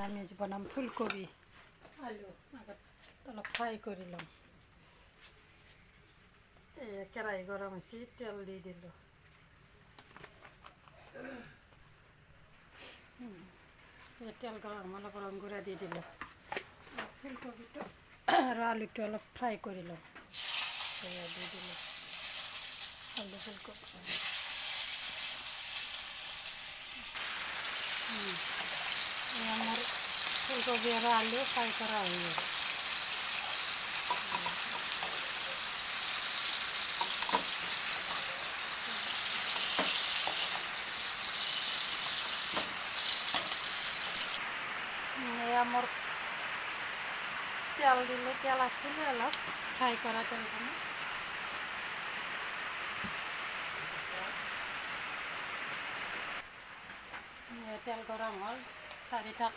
আমি আজি বনাম ফুলকবি আলু আগত অলপ ফ্ৰাই কৰি ল'ম। কেৰাহী গৰম হৈছে, তেল দি দিলোঁ। তেল গৰম অলপ ৰং গুড়া দি দিলোঁ। ফুলকবিটো আৰু আলুটো অলপ ফ্ৰাই কৰি ল'ম। দি দিলোঁ আলু ফুলকবি। আমার ফুলকপি আর আলু ফ্রাই করা হয়ে গেছে। আমার তেল দিলে, তেল আসছিল অলপ ফ্রাই করা তেলখানি। তেল গরম হল, 4টা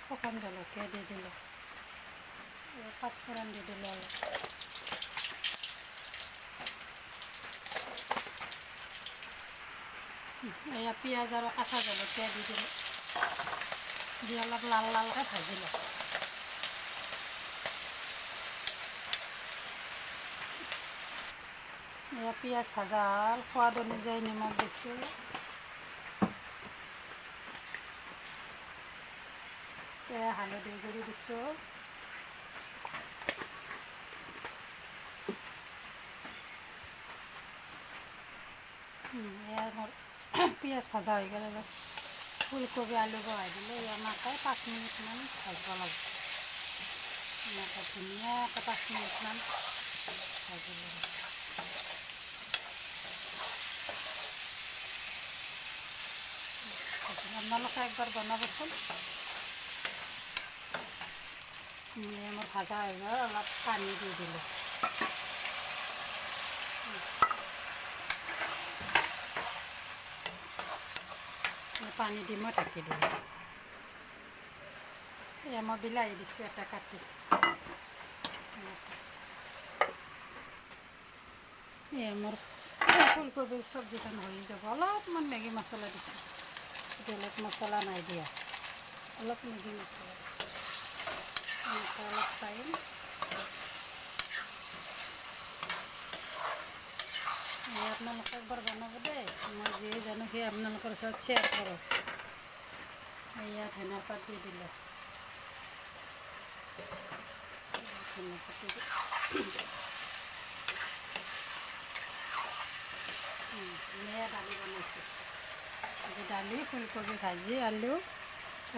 শুকান জলকীয়া দি দিলোঁ। পাঁচফোৰণ দি দিলোঁ অলপ। এয়া পিঁয়াজ আৰু কাঁচা জলকীয়া দি দিলোঁ। দি অলপ লাল লালকৈ ভাজি লওঁ। এয়া পিঁয়াজ ভাজা হ'ল, সোৱাদ অনুযায়ী নিমখ দিছোঁ। হালধি গুড়ি দিছোঁ। এয়া মোৰ পিঁয়াজ ভাজা হৈ গ'লে ফুলকবি আলু বহাই দিলোঁ। এনেকৈ 5 মিনিটমান ভাজিব লাগিব। এনেকৈ ধুনীয়াকৈ 5 মিনিটমান ভাজি ল'ব। আপোনালোকে একবাৰ বনাবচোন। মোৰ ভাজা হৈ গ'ল, অলপ পানী দি দিলোঁ। পানী দি মই ঢাকি দিলোঁ। এয়া মই বিলাহী দিছোঁ এটা কাটি। এয়া মোৰ ফুলকবিৰ চব্জিখন হৈ যাব। অলপমান মেগী মছলা দিছোঁ, বেলেগ মছলা নাই দিয়া। অলপ মেগী মছলা দিছোঁ। এনেকৈ অলপ টাইম আপোনালোকে একবাৰ বনাব দেই। মই যিয়ে জানো সেই আপোনালোকৰ ওচৰত শ্বেয়াৰ কৰোঁ। এয়া ধনিয়া পাত দি দিলোঁ। ধনিয়া পাত দি দালি বনাইছোঁ। আজি দালি, ফুলকবি ভাজি, আলু।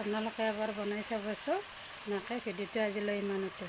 আপোনালোকে এবাৰ বনাই চাবচোন। এনেকৈ ভিডিঅ'টো আজিলৈ ইমানতে।